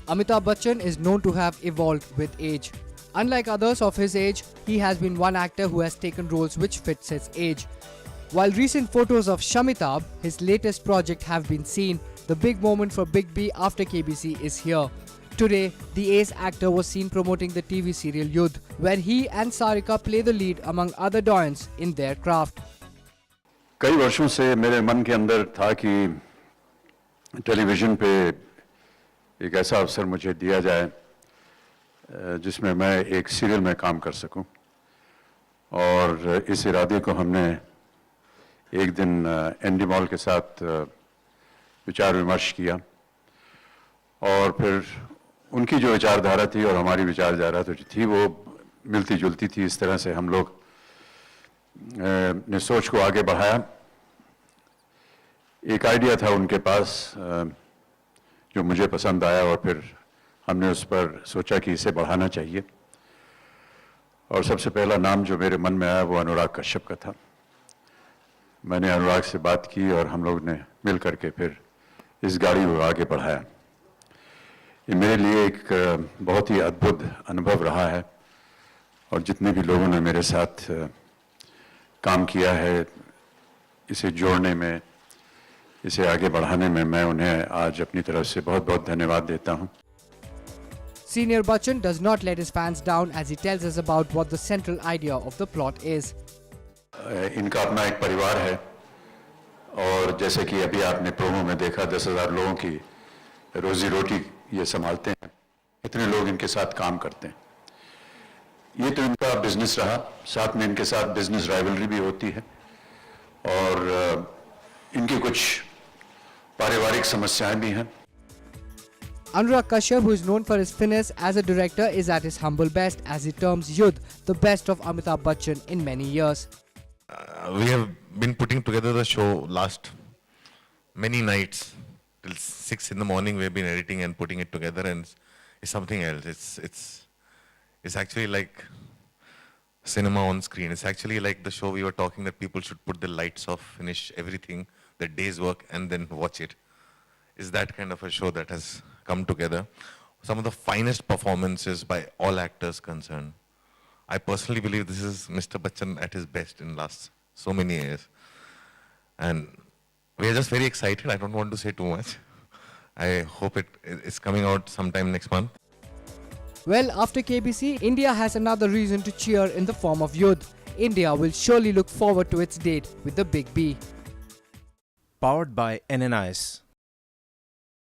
Amitabh Bachchan is known to have evolved with age. Unlike others of his age, he has been one actor who has taken roles which fits his age. While recent photos of Shamitabh, his latest project, have been seen, the big moment for Big B after KBC is here. Today, the ace actor was seen promoting the TV serial Yudh, where he and Sarika play the lead among other doyens in their craft. कई वर्षों से मेरे मन के अंदर था कि television पे एक ऐसा अवसर मुझे दिया जाए जिसमें मैं एक सीरियल में काम कर सकूं, और इस इरादे को हमने एक दिन एंडी मॉल के साथ विचार विमर्श किया, और फिर उनकी जो विचारधारा थी और हमारी विचारधारा जो थी वो मिलती जुलती थी। इस तरह से हम लोग ने सोच को आगे बढ़ाया। एक आइडिया था उनके पास जो मुझे पसंद आया, और फिर हमने उस पर सोचा कि इसे बढ़ाना चाहिए। और सबसे पहला नाम जो मेरे मन में आया वो अनुराग कश्यप का था। मैंने अनुराग से बात की और हम लोग ने मिल करके फिर इस गाड़ी को आगे बढ़ाया। ये मेरे लिए एक बहुत ही अद्भुत अनुभव रहा है, और जितने भी लोगों ने मेरे साथ काम किया है इसे जोड़ने में, इसे आगे बढ़ाने में, मैं उन्हें आज अपनी तरफ से बहुत बहुत धन्यवाद देता हूं। Senior Bachchan does not let his fans down as he tells us about what the central idea of the plot is. इनका अपना एक परिवार है, और जैसे कि अभी आपने प्रोमो में देखा 10,000 लोगों की रोजी रोटी ये संभालते हैं। इतने लोग इनके साथ काम करते हैं। ये तो इनका बिजनेस रहा, साथ में इनके साथ बिजनेस राइवलरी भी होती है, और इनकी कुछ पारिवारिक समस्याएं भी हैं। Anurag Kashyap, who is known for his finesse as a director, is at his humble best as he terms Yudh the best of Amitabh Bachchan in many years. We have been putting together the show last many nights till 6 in the morning. We have been editing and putting it together, and it's something else. It's actually like cinema on screen. It's actually like the show we were talking that people should put the lights off, finish everything, their day's work, and then watch it. It's that kind of a show that has come together. Some of the finest performances by all actors concerned. I personally believe this is Mr. Bachchan at his best in last so many years. And we are just very excited. I don't want to say too much. I hope it's coming out sometime next month. Well, after KBC, India has another reason to cheer in the form of Yudh. India will surely look forward to its date with the Big B. Powered by NNIS.